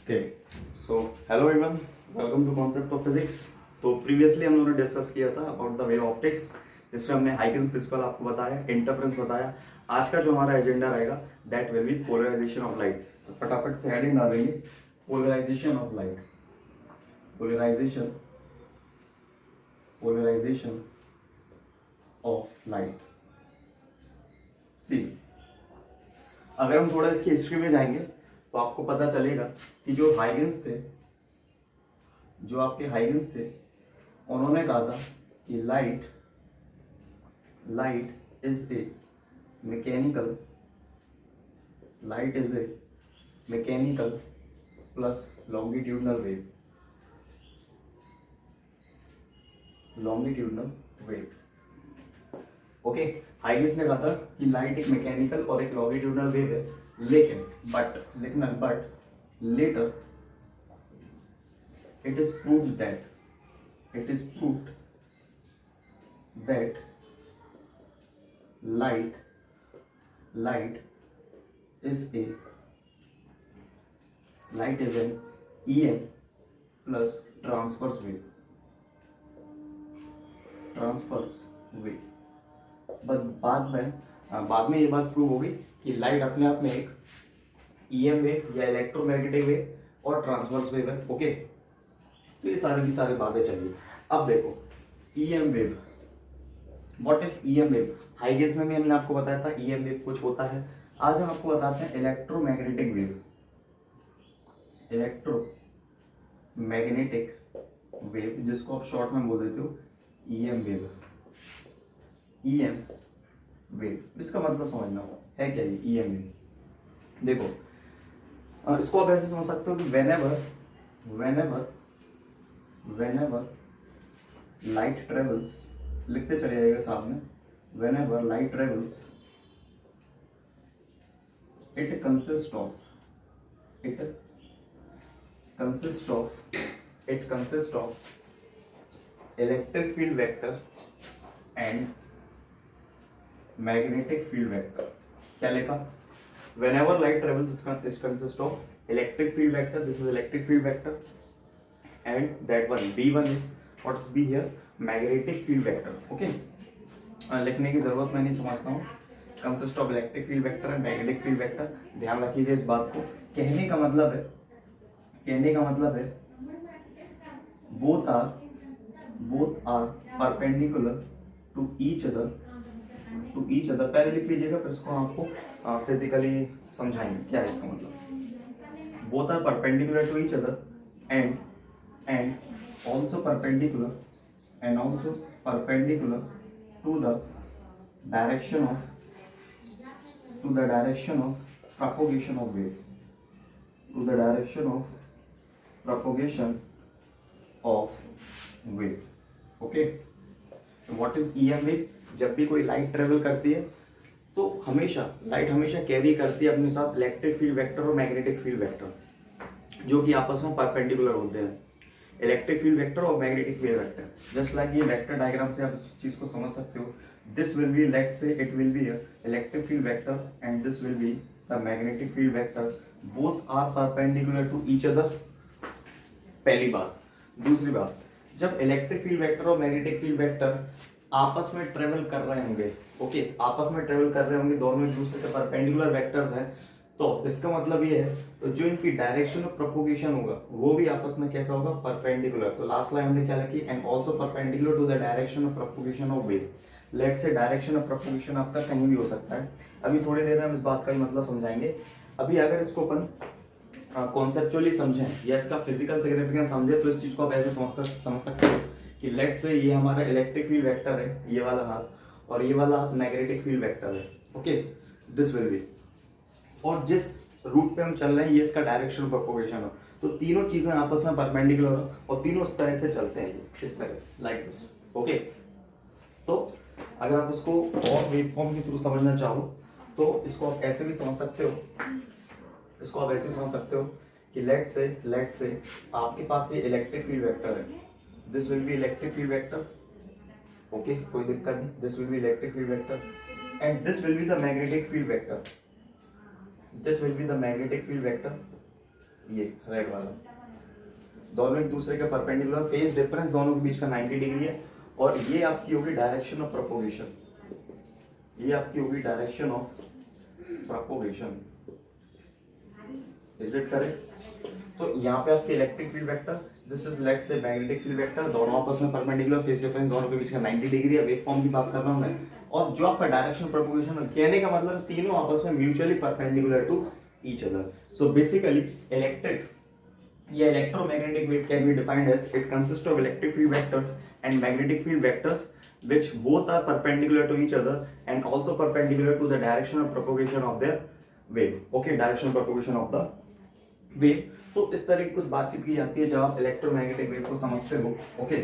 Okay so hello everyone, welcome to concept of physics. तो previously हम लोगों ने डिस्कस किया था अबाउट द वेव ऑप्टिक्स, जिसमें हमने हाइगन्स प्रिंसिपल आपको बताया, इंटरफेरेंस बताया। आज का जो हमारा एजेंडा रहेगा that will be polarization of light. तो फटाफट से हेडिंग डालेंगे, polarization of light. Polarization polarization of light. See, अगर हम थोड़ा इसकी हिस्ट्री में जाएंगे तो आपको पता चलेगा कि जो आपके हाइगन्स थे उन्होंने कहा था कि light is a mechanical plus longitudinal wave. Okay, Huygens ने कहा था कि लाइट एक मैकेनिकल और एक लॉन्गिट्यूडनल वेव है, लेकिन letter it is proved that light is an EM plus transverse wave। But बाद में ये बात प्रूव हो गई कि लाइट अपने आप में एक EM वेव या इलेक्ट्रोमैग्नेटिक वेव और ट्रांसवर्स वेव है। ओके, तो ये सारी की सारी बातें चलिए। अब देखो EM wave, what is EM wave. Huygens में भी हमने आपको बताया था EM वेव कुछ होता है। आज हम आपको बताते हैं इलेक्ट्रोमैग्नेटिक वेव, जिसको आप शॉर्ट में बोल देते हो EM वेव। इसका मतलब समझना है क्या ये EM वेव। देखो, इसको आप ऐसे समझ सकते हो कि whenever light travels, लिखते चले जाइएगा साथ में, whenever light travels it consists of electric field vector and magnetic field vector। क्या लिखा? Whenever light travels it consists of electric field vector, this is electric field vector, and that one B1 is, what is B here, magnetic field vector। okay, लिखने की जरूरत मैं नहीं समझता हूँ, consist of electric field vector and magnetic field vector. ध्यान रखिएगा इस बात को। कहने का मतलब है both are perpendicular to each other. पहले लिख लीजिएगा, फिर इसको आपको फिजिकली समझाएंगे क्या है इसका मतलब। Both are perpendicular to each other and also perpendicular to the direction of propagation of wave, okay। what is EM wave? जब भी कोई लाइट ट्रेवल करती है तो लाइट हमेशा कैरी करती है अपने साथ इलेक्ट्रिक फील्ड वेक्टर और मैग्नेटिक फील्ड वेक्टर, जो कि आपस में परपेंडिकुलर होते हैं। इलेक्ट्रिक फील्ड वेक्टर और magnetic field vector, just like ये वेक्टर डायग्राम से आप इस चीज को समझ सकते हो। This will be, let's say it will be electric field vector and this will be the magnetic field vector, both are perpendicular to each other. पहली बात। दूसरी बात, जब इलेक्ट्रिक फील्ड वेक्टर और मैग्नेटिक फील्ड वेक्टर आपस में travel कर रहे होंगे, दोनों एक दूसरे के परपेंडिकुलर वेक्टर्स हैं, तो इसका मतलब ये है तो जो इनकी डायरेक्शन ऑफ प्रोपोगेशन होगा वो भी आपस में कैसा होगा, परपेंडिकुलर। तो लास्ट लाइन हमने क्या लिखी, and also perpendicular to the direction of propagation of wave. Let's say direction of propagation आपका कहीं भी हो सकता है। अभी थोड़ी देर में हम इस बात का ही मतलब समझाएंगे। अभी अगर इसको अपन कॉन्सेप्चुअली समझें या इसका फिजिकल सिग्निफिकेंस समझे तो इस चीज को आप ऐसे समझ सकते हो कि लेट्स से ये हमारा इलेक्ट्रिक फील्ड वेक्टर है, ये वाला हाथ, और ये वाला हाथ मैग्नेटिक फील्ड वेक्टर है। ओके, दिस विल बी, और जिस रूट पे हम चल रहे हैं ये इसका डायरेक्शन ऑफ प्रोपोगेशन हो, तो तीनों चीजें आपस में परपेंडिकुलर हो और तीनों इस तरह से चलते हैं, इस तरह से, लाइक दिस। ओके, तो अगर आप इसको और वेव फॉर्म के थ्रू समझना चाहो तो इसको आप ऐसे भी समझ सकते हो, कि लेट्स से आपके पास ये इलेक्ट्रिक फील्ड वेक्टर है, this will be electric field vector. Okay, कोई दिक्कत नहीं, this will be electric field vector and this will be the magnetic field vector. ये रेड वाला, दोनों एक दूसरे के परपेंडिकुलर, फेज डिफरेंस दोनों के बीच का 90 डिग्री है। और ये आपकी होगी डायरेक्शन ऑफ प्रोपोगेशन, ये आपकी होगी direction of propagation. Is it correct? तो यहाँ पे आपके electric field vector, this is let's say magnetic field vector, दोनों आपस में परपेंडिकुलर, फेज डिफरेंस दोनों के बीच का 90 डिग्री है, वेव फॉर्म की बात कर रहा हूँ मैं। और जो आपका डायरेक्शन प्रोपोगेशन, कहने का मतलब तीनों आपस में mutually perpendicular to each other. So basically electric या electromagnetic wave can be defined as it consists of electric field vectors and magnetic field vectors which both are perpendicular to each other and also perpendicular to the direction of propagation of their wave. Okay, direction of propagation of the wave. तो इस तरह की कुछ बातचीत की जाती है जब आप इलेक्ट्रोमैग्नेटिक वेव को समझते हो। ओके,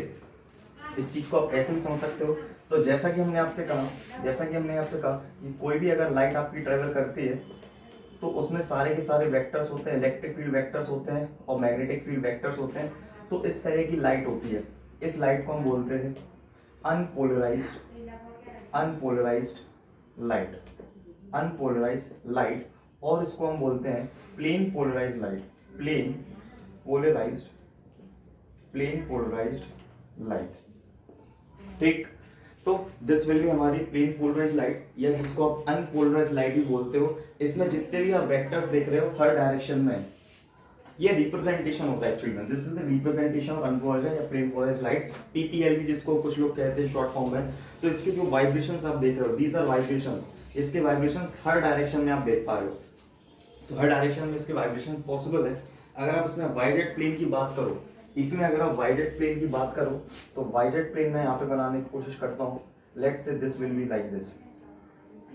इस चीज को आप कैसे भी समझ सकते हो। तो जैसा कि हमने आपसे कहा कि कोई भी अगर लाइट आपकी ट्रेवल करती है तो उसमें सारे के सारे वेक्टर्स होते हैं, इलेक्ट्रिक फील्ड वेक्टर्स होते हैं और मैग्नेटिक फील्ड वेक्टर्स होते हैं। तो इस तरह की लाइट होती है, इस लाइट को हम बोलते हैं अनपोलराइज्ड लाइट, अनपोलराइज्ड लाइट। और इसको हम बोलते हैं plane polarized light, plane polarized light. ठीक, तो दिस विल बी हमारी प्लेन पोलराइज्ड लाइट, या जिसको आप अनपोलराइज्ड लाइट भी बोलते हो। इसमें जितने भी आप वेक्टर्स देख रहे हो हर डायरेक्शन में, ये रिप्रेजेंटेशन होता है एक्चुअली में। This is the representation of unpolarised या प्लेन पोलराइज्ड लाइट, पीपीएल जिसको कुछ लोग कहते हैं शॉर्ट फॉर्म में। तो इसके जो वाइब्रेशंस आप देख रहे हो, दीज आर वाइब्रेशंस, इसके वाइब्रेशंस हर डायरेक्शन में आप देख पा रहे हो। तो हर डायरेक्शन में इसके वाइब्रेशंस पॉसिबल है। अगर आप इसमें वाइडेड प्लेन की बात करो, इसमें अगर आप वाइडेड प्लेन की बात करो तो वाइडेड प्लेन मैं यहाँ पे बनाने की कोशिश करता हूँ। Let's say this will be like this,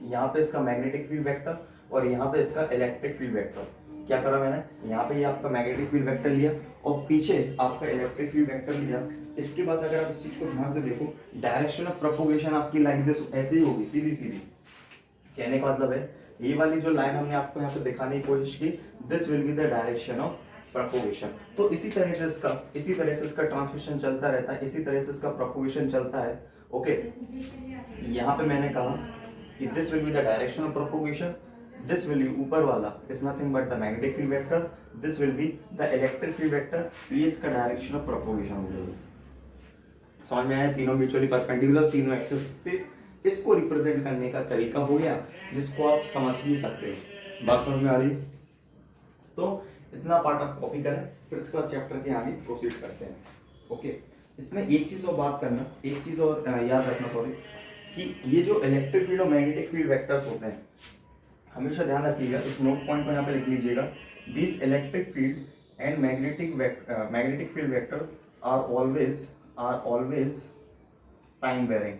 यहाँ पे इसका मैग्नेटिक फील्ड वेक्टर और यहाँ पे इसका इलेक्ट्रिक फील्ड वेक्टर। क्या करा मैंने, यहाँ पे ये आपका मैग्नेटिक फील्ड वेक्टर लिया और पीछे आपका इलेक्ट्रिक फील्ड वेक्टर लिया। इसके बाद अगर आप इस चीज को ध्यान से देखो, डायरेक्शन ऑफ प्रोपोगेशन आपकी लाइक दिस ऐसे ही होगी, सीधी सीधी। कहने का मतलब है ये वाली जो लाइन हमने आपको यहाँ पे दिखाने की कोशिश की, this will be the direction of propagation. तो इसी तरह से इसका ट्रांसमिशन चलता रहता है, इसी तरह से इसका प्रोपोगेशन चलता है। ओके, यहाँ पे मैंने कहा कि this will be the direction of propagation, this will B ऊपर वाला is nothing but the magnetic field vector, this will be the electric field vector. ये इसका डायरेक्शन ऑफ प्रोपोगेशन हो जाएगा। समझ में आया? तीनों म्यूचुअली परपेंडिकुलर, तीनों एक्सिस से इसको रिप्रेजेंट करने का तरीका हो गया, जिसको आप समझ भी सकते हैं। बात समझ में आ रही? तो इतना पार्ट आप कॉपी करें, फिर इसके बाद चैप्टर के आगे प्रोसीड करते हैं। ओके, इसमें एक चीज और बात करना, एक चीज और याद रखना, सॉरी, कि ये जो इलेक्ट्रिक फील्ड और मैग्नेटिक फील्ड वेक्टर्स होते हैं, हमेशा ध्यान रखिएगा, इस नोट पॉइंट को यहाँ पे लिख लीजिएगा। These electric field and magnetic field vectors are always time varying,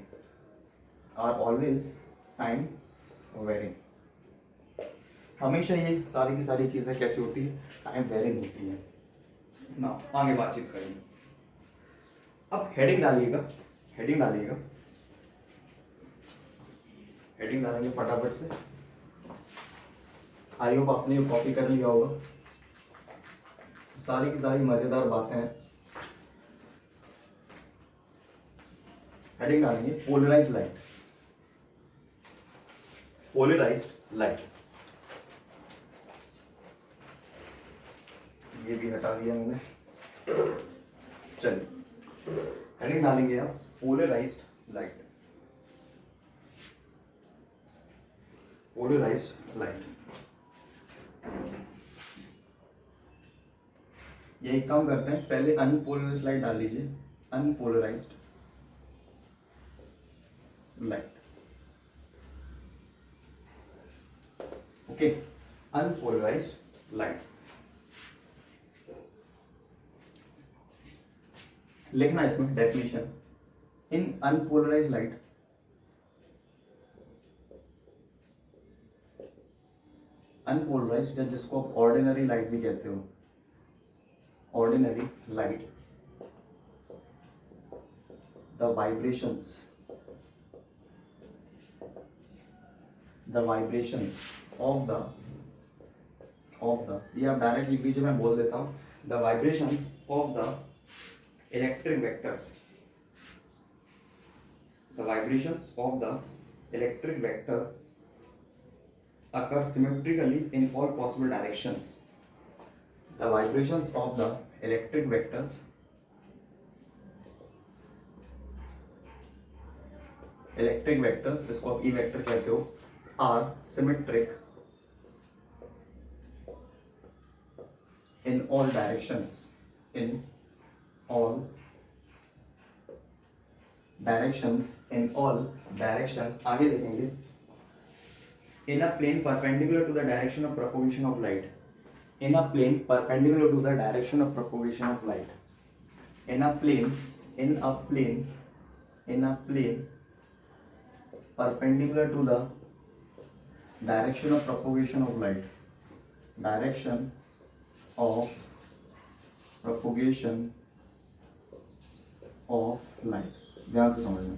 हमेशा ये सारी की सारी चीजें कैसी होती है, टाइम वेरिंग होती है ना। आगे बातचीत करेंगे। अब हेडिंग डालेंगे फटाफट से। आई होप आपने कॉपी कर लिया होगा, सारी की सारी मजेदार बातें हैं। हेडिंग डालेंगे पोलराइज्ड लाइट, ये भी हटा दिया मैंने। चलिए हेडिंग डालेंगे आप पोलराइज्ड लाइट। यही काम करते हैं, पहले अनपोलराइज्ड लाइट डाल लीजिए, unpolarised light. Okay, unpolarised light लिखना, इसमें definition in unpolarised light, unpolarised जिसको आप ऑर्डिनरी लाइट भी कहते हो, ordinary light, the vibrations of the, ये आप डायरेक्ट लिख लीजिए, मैं बोल देता हूं, the vibrations of the electric vectors, the vibrations of the electric vector occur symmetrically in all possible directions, the vibrations of the electric vectors इसको आप ई वेक्टर कहते हो, are symmetric in all directions, in all directions. आगे देखेंगे, in a plane perpendicular to the direction of propagation of light, in a plane perpendicular to the direction of propagation of light, in a plane perpendicular to the direction of propagation of light, direction of propagation of light। ध्यान से समझना,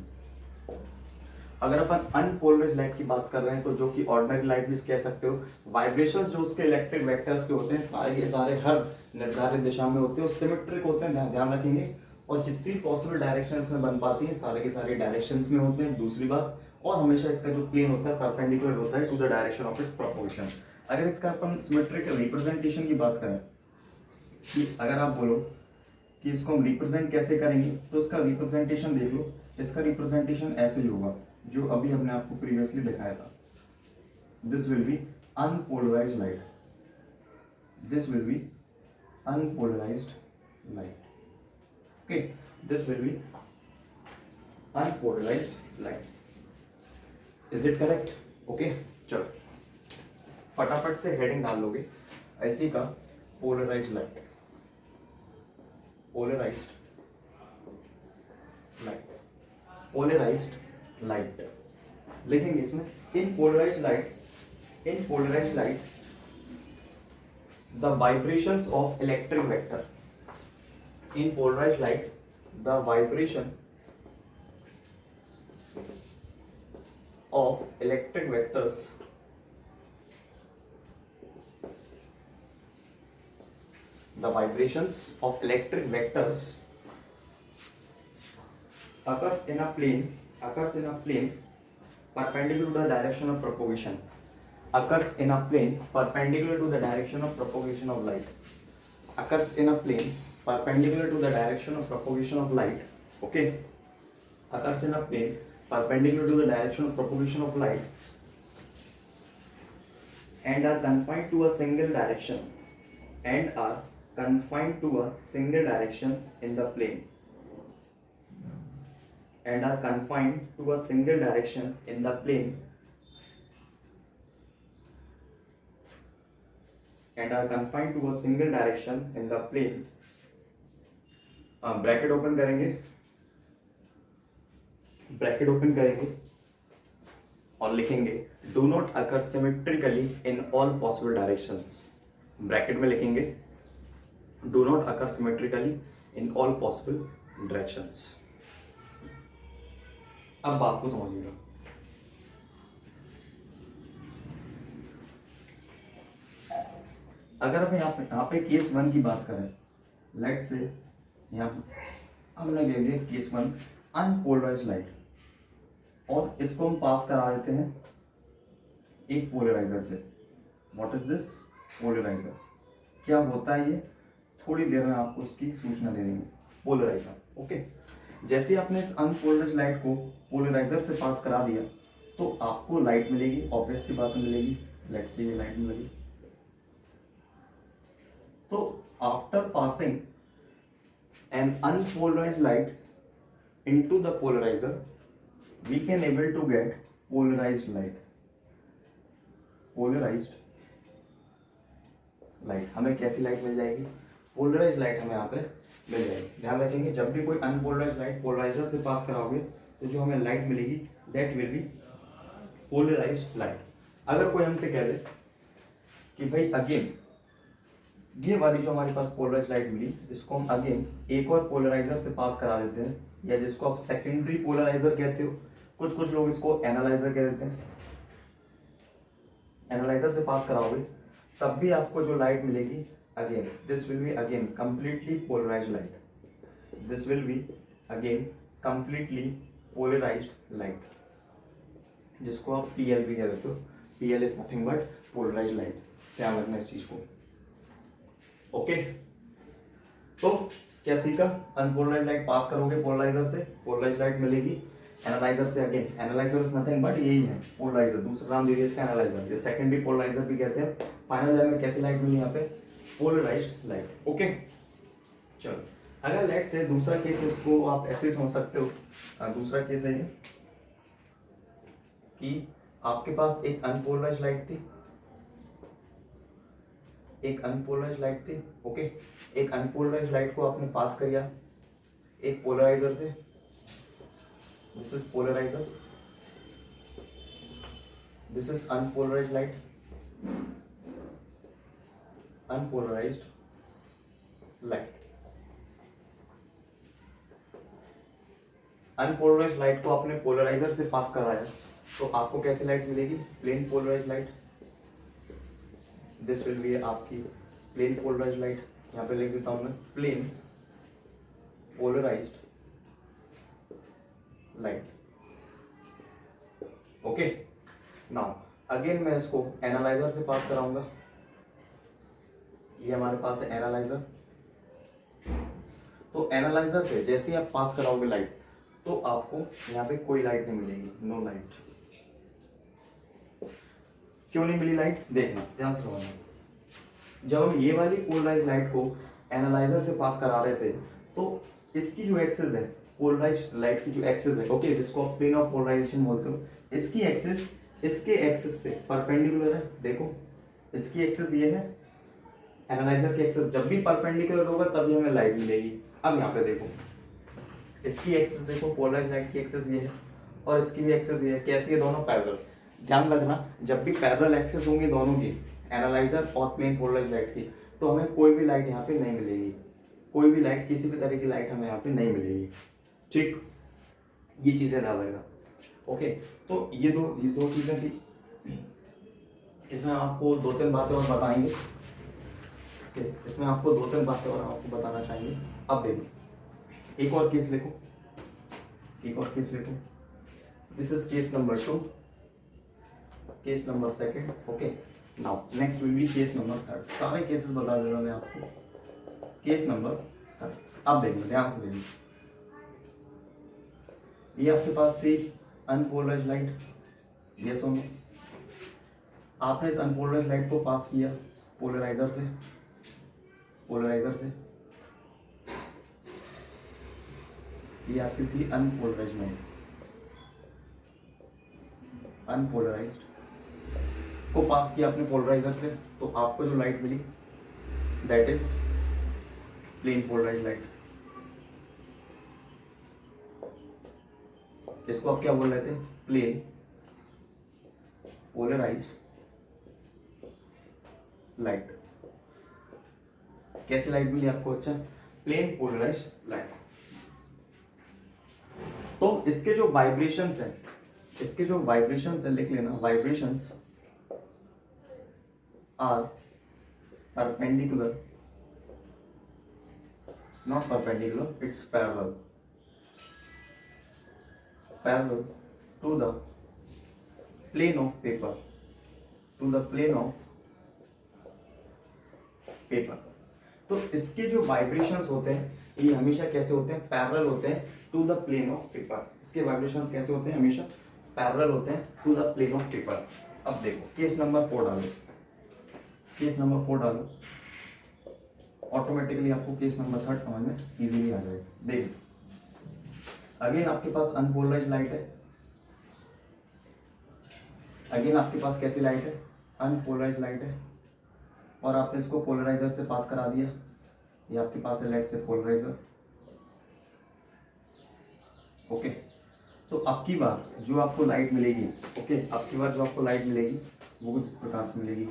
अगर अपन unpolarised light की बात कर रहे हैं तो जो कि ऑर्डिनरी लाइट भी कह सकते हो, वाइब्रेशंस जो उसके इलेक्ट्रिक वेक्टर्स के होते हैं सारे के सारे हर निर्धारित दिशा में होते हैं, वो सिमेट्रिक होते हैं, ध्यान रखेंगे, और जितनी पॉसिबल डायरेक्शंस में बन पाती हैं सारे के सारे डायरेक्शंस में होते हैं। दूसरी बात, और हमेशा इसका जो प्लेन होता है परपेंडिकुलर होता है to the direction of its propagation. अगर इसका अपन सिमेट्रिकल रिप्रेजेंटेशन की बात करें, कि अगर आप बोलो कि इसको हम रिप्रेजेंट कैसे करेंगे, तो इसका रिप्रेजेंटेशन देख लो, इसका रिप्रेजेंटेशन ऐसे ही होगा जो अभी हमने आपको प्रीवियसली दिखाया था। This will be unpolarized light, this will be unpolarized light, okay, this will be unpolarized light. Is it correct? Okay, चलो फटाफट से हेडिंग डाल लोगे ऐसी का, polarized light, polarized light, polarized light लिखेंगे इसमें। In polarized light the vibrations of electric vector, in polarized light the vibration of electric vectors occurs in a plane perpendicular to the direction of propagation, occurs in a plane perpendicular to the direction of propagation of light, occurs in a plane perpendicular to the direction of propagation of light, okay, occurs in a plane perpendicular to the direction of propagation of light and are confined to a single direction in the plane, and are confined to a single direction in the plane, and are confined to a single direction in the plane। Bracket open करेंगे और लिखेंगे do not occur symmetrically in all possible directions. Bracket में लिखेंगे do not occur symmetrically in all possible directions. अब बात को समझिएगा, अगर हम यहाँ पे केस 1 की बात करें, लेट से यहाँ हमने ले लिया केस 1 अनपोलराइज्ड लाइट, और इसको हम पास करा देते हैं एक पोलराइजर से। What is this? पोलराइजर। क्या होता है ये, थोड़ी देर में आपको इसकी सूचना दे देंगे। Polarizer, okay. जैसे आपने इस अनपोलराइज्ड लाइट को पोलराइजर से पास करा दिया तो आपको लाइट मिलेगी, ऑब्वियस सी बात मिलेगी। लेट्स से ये लाइट मिलेगी, तो after passing an unpolarized light into the polarizer we can able to get polarized light. Polarized light, हमें कैसी लाइट मिल जाएगी? पोलराइज्ड लाइट हमें यहाँ पे मिल जाएगी। ध्यान रखेंगे, जब भी कोई अनपोलराइज्ड लाइट पोलराइजर से पास कराओगे तो जो हमें लाइट मिलेगी that will be polarized light. अगर कोई हमसे कह दे कि भाई अगेन ये वाली जो हमारे पास पोलराइज्ड लाइट मिली, इसको हम अगेन एक और पोलराइजर से पास करा देते हैं, या जिसको आप सेकेंडरी पोलराइजर कहते हो, कुछ लोग इसको एनालाइजर कह देते हैं। एनालाइजर से पास कराओगे तब भी आपको जो लाइट मिलेगी again this will be again completely polarized light. This will be again completely polarized light, जिसको आप PL भी कह देते हो। PL is nothing but polarized light. ध्यान रखना इस चीज को। ओके, तो क्या सीखा, अनपोलराइज लाइट पास करोगे पोलराइजर से, पोलराइज लाइट मिलेगी एनालाइजर से। Again analyser is nothing but यही है पोलराइजर, दूसरा नाम दे दिया इसका एनालाइजर, ये सेकेंडरी पोलराइजर भी कहते हैं। फाइनल लेयर में कैसी लाइट मिली यहाँ पे, पोलराइज्ड लाइट। ओके चलो, अगर लाइट से दूसरा केस, इसको आप ऐसे समझ सकते हो, दूसरा केस है ये कि आपके पास एक अनपोलराइज्ड लाइट थी, एक अनपोलराइज्ड लाइट थी। ओके, एक अनपोलराइज्ड लाइट को आपने पास किया एक पोलराइजर से, this is polarizer, this is unpolarized light, unpolarized light. Unpolarized light को आपने पोलराइजर से पास कराया तो आपको कैसी लाइट मिलेगी, plane polarized light. This will be आपकी प्लेन पोलराइज्ड लाइट, यहाँ पे लिख देता हूं मैं plane polarized light. Okay, now again मैं इसको एनालाइजर से पास कराऊंगा, ये हमारे पास है एनालाइजर। तो एनालाइजर से जैसे ही आप पास कराओगे लाइट तो आपको यहाँ पे कोई लाइट नहीं मिलेगी, नो लाइट। क्यों नहीं मिली लाइट, देखना ध्यान से समझना। जब हम ये वाली पोलराइज लाइट को एनालाइजर से पास करा रहे थे तो इसकी जो एक्सिस है, पोलराइज लाइट की जो एक्सिस है, ओके, जिसको आप प्लेन ऑफ पोलराइजेशन बोलते हो, इसकी एक्सिस इसके एक्सिस से परपेंडिकुलर है। देखो इसकी एक्सिस ये है, एनालाइजर की एक्सिस जब भी परपेंडिकुलर होगा तभी हमें लाइट मिलेगी। अब यहाँ पे देखो इसकी एक्सिस देखो, पोलराइज लाइट की एक्सिस ये है और इसकी भी एक्सिस ये है। कैसी है, दोनों पैरेलल। ध्यान रखना जब भी पैरेलल एक्सिस होंगी दोनों की, एनालाइजर और प्लेन पोलराइज लाइट की, तो हमें कोई भी लाइट यहाँ पे नहीं मिलेगी, कोई भी लाइट, किसी भी तरह की लाइट हमें यहाँ पे नहीं मिलेगी। ठीक, ये चीजें ध्यान रखना। ओके, तो ये दो चीजें थी, इसमें आपको दो तीन बातें और बताएंगे। इसमें आपको दो तीन बातें और आपको बताना चाहेंगे। अब देखो एक और केस लिखो, एक और केस लिखो, this is case number 2, case number 2। Okay, now next will be case number 3। सारे केसेस बता दे रहा मैं आपको, केस नंबर 3। अब देखो ध्यान से देखिए, ये आपके पास थी अनपोलराइज्ड लाइट, यस और नो। आपने इस अनपोलराइज्ड लाइट को पास किया पोलराइजर से, पोलराइजर से, ये आपकी थी अनपोलराइज्ड लाइट, अनपोलराइज्ड को पास किया आपने पोलराइजर से, तो आपको जो लाइट मिली that is plane polarized light. इसको आप क्या बोल रहे थे, प्लेन पोलराइज्ड लाइट। कैसी लाइट मिली आपको, अच्छा प्लेन पोलराइज्ड लाइट। तो इसके जो वाइब्रेशंस है, इसके जो वाइब्रेशंस है लिख लेना, vibrations are perpendicular, not perpendicular, it's parallel, parallel to the plane of paper, to the plane of paper. तो इसके जो वाइब्रेशंस होते हैं ये हमेशा कैसे होते हैं, पैरेलल होते हैं to the plane of paper. इसके वाइब्रेशंस कैसे होते हैं, हमेशा पैरेलल होते हैं to the plane of paper. अब देखो केस नंबर 4 डालो, केस नंबर 4 डालो, ऑटोमेटिकली आपको केस नंबर 3 समझ में इजीली आ जाएगा। देखो अगेन आपके पास अनपोलराइज्ड लाइट है, अगेन आपके पास कैसी लाइट है, अनपोलराइज्ड लाइट है, और आपने इसको पोलराइजर से पास करा दिया, ये आपके पास है लाइट से पोलराइजर। ओके, तो अब की बार जो आपको लाइट मिलेगी, ओके, अब की बार जो आपको लाइट मिलेगी वो कुछ इस प्रकार से मिलेगी।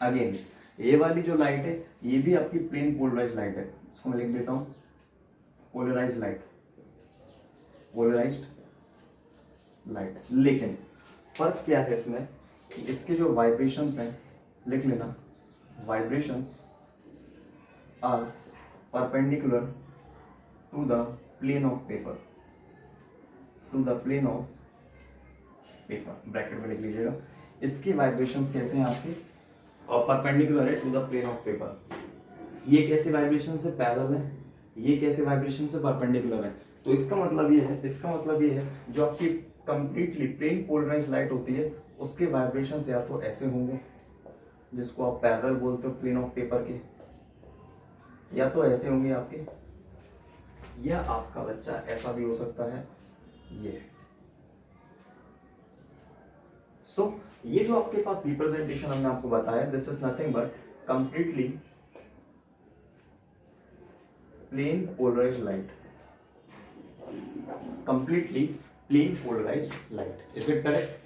अगेन ये वाली जो लाइट है ये भी आपकी प्लेन पोलराइज्ड लाइट है, इसको मैं लिख देता हूं पोलराइज्ड लाइट, पोलराइज्ड लाइट। लेकिन फर्क क्या है इसमें कि इसके जो वाइब्रेशंस हैं लिख लेना, vibrations are perpendicular to the plane of paper, to the plane of paper, bracket में लिख लीजिएगा। इसके वाइब्रेशंस कैसे हैं आपके, और परपेंडिकुलर है to the plane of paper. ये कैसे वाइब्रेशन से पैरेलल है, ये कैसे वाइब्रेशन से परपेंडिकुलर है। तो इसका मतलब ये है, जो आपकी कंप्लीटली प्लेन पोलराइज लाइट होती है उसके वाइब्रेशन या तो ऐसे होंगे जिसको आप पैरेलल बोलते हो प्लेन ऑफ पेपर के, या तो ऐसे होंगे आपके, या आपका बच्चा ऐसा भी हो सकता है ये। सो ये जो आपके पास रिप्रेजेंटेशन हमने आपको बताया, this is nothing but completely plane polarized light, completely plane polarized light. Is it correct?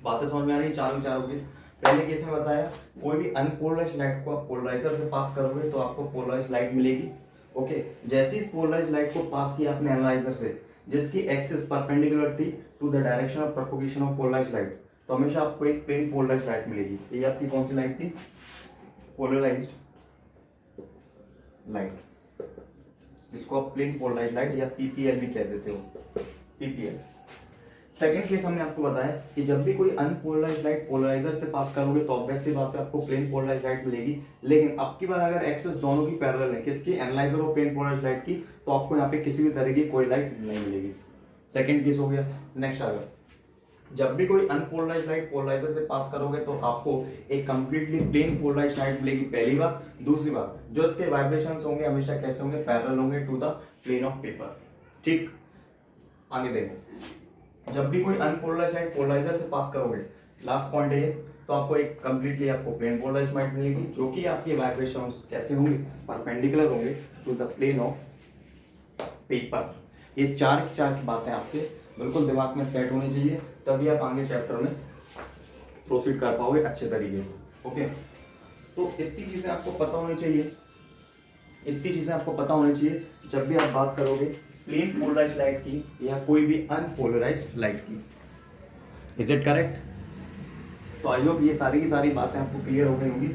बातें समझ में आ रही है चारों केस। पहले केस में बताया कोई भी अनपोलराइज्ड लाइट को आप पोलराइजर से पास करोगे तो आपको पोलराइज्ड लाइट मिलेगी। ओके, जैसे इस पोलराइज्ड लाइट को पास किया आपने एनालाइजर से जिसकी एक्सिस परपेंडिकुलर थी to the direction of propagation of polarized light, तो हमेशा आपको एक प्लेन पोलराइज्ड लाइट मिलेगी। ये आपकी कौन सी लाइट थी? पोलराइज्ड लाइट, जिसको आप प्लेन पोलराइज्ड लाइट या पीपीएल भी कह देते हो, पीपीएल। सेकंड केस हमने आपको बताया कि जब भी कोई अनपोलराइज्ड लाइट पोलराइजर से पास करोगे तो ऑब्वियस सी बात है आपको प्लेन पोलराइज्ड लाइट मिलेगी। लेकिन अब की बार अगर एक्सेस दोनों की पैरेलल है, किसकी? एनालाइजर और प्लेन पोलराइज्ड लाइट की, तो आपको यहाँ पे किसी भी तरह की कोई लाइट नहीं मिलेगी। सेकंड केस हो गया। नेक्स्ट आ गया, जब भी कोई अनपोलराइज्ड लाइट पोलराइजर से पास करोगे तो आपको एक कंप्लीटली प्लेन पोलराइज्ड लाइट मिलेगी, पहली बात। दूसरी बात, जो इसके वाइब्रेशंस होंगे हमेशा कैसे होंगे? पैरेलल होंगे to the plane of paper. ठीक, आगे देखो, जब भी कोई अनपोलराइज्ड लाइट पोलराइजर से पास करोगे, लास्ट पॉइंट है ये, तो आपको एक कंप्लीटली आपको प्लेन पोलराइज्ड लाइट मिलेगी, जो कि आपकी वाइब्रेशंस कैसे होंगे? परपेंडिकुलर होंगे to the plane of paper. ये चार की बातें आपके बिल्कुल दिमाग में सेट होनी चाहिए, तभी आप आगे चैप्टर में प्रोसीड कर पाओगे अच्छे तरीके से। ओके, तो इतनी चीजें आपको पता होनी चाहिए, जब भी आप बात करोगे प्लेन पोलराइज्ड लाइट की या कोई भी अनपोलराइज्ड लाइट की। Is it correct? तो आई होप ये सारी की सारी बातें आपको क्लियर हो गई होंगी।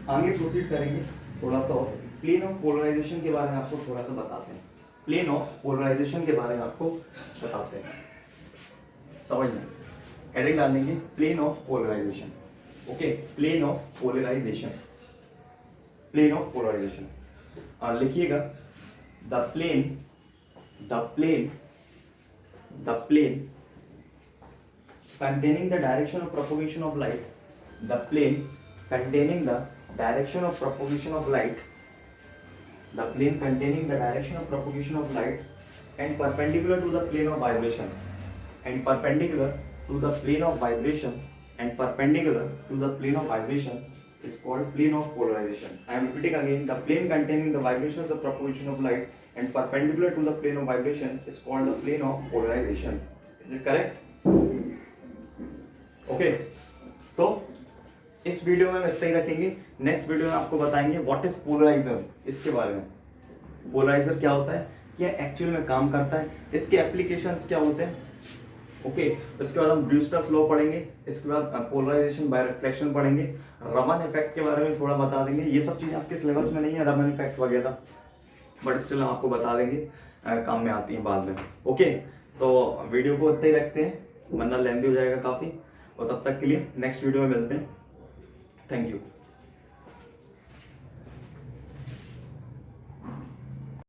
आगे प्रोसीड करेंगे थोड़ा सा और प्लेन ऑफ पोलराइजेशन के बारे में आपको थोड़ा सा बताते हैं। प्लेन ऑफ पोलराइजेशन के बारे में आपको बताते हैं, समझ में हेडिंग डाल लेंगे plane of polarization. Okay, plane of polarization, और लिखिएगा the plane containing the direction of propagation of light, the plane containing the direction of propagation of light, and perpendicular to the plane of vibration, is called plane of polarization. I am repeating again, the plane containing the vibrations of propagation of light and perpendicular to the plane of vibration is called the plane of polarization. Is it correct? Okay, तो इस video में इतना ही रखेंगे। Next video में आपको बताएंगे what is polariser, इसके बारे में। पोलराइजर क्या होता है, क्या एक्चुअल में काम करता है, इसके एप्लीकेशंस क्या होते हैं। ओके, इसके बाद हम ब्रूस्टर्स लॉ पढ़ेंगे, इसके बाद पोलराइजेशन बाय रिफ्लेक्शन पढ़ेंगे, रमन इफेक्ट के बारे में थोड़ा बता देंगे। ये सब चीजें आपके सिलेबस में नहीं है, रमन इफेक्ट वगैरह, बट स्टिल हम आपको बता देंगे, काम में आती है बाद में। ओके, तो वीडियो को इतना ही रखते हैं वरना लेंदी हो जाएगा काफी, और तब तक के लिए नेक्स्ट वीडियो में मिलते हैं। Thank you.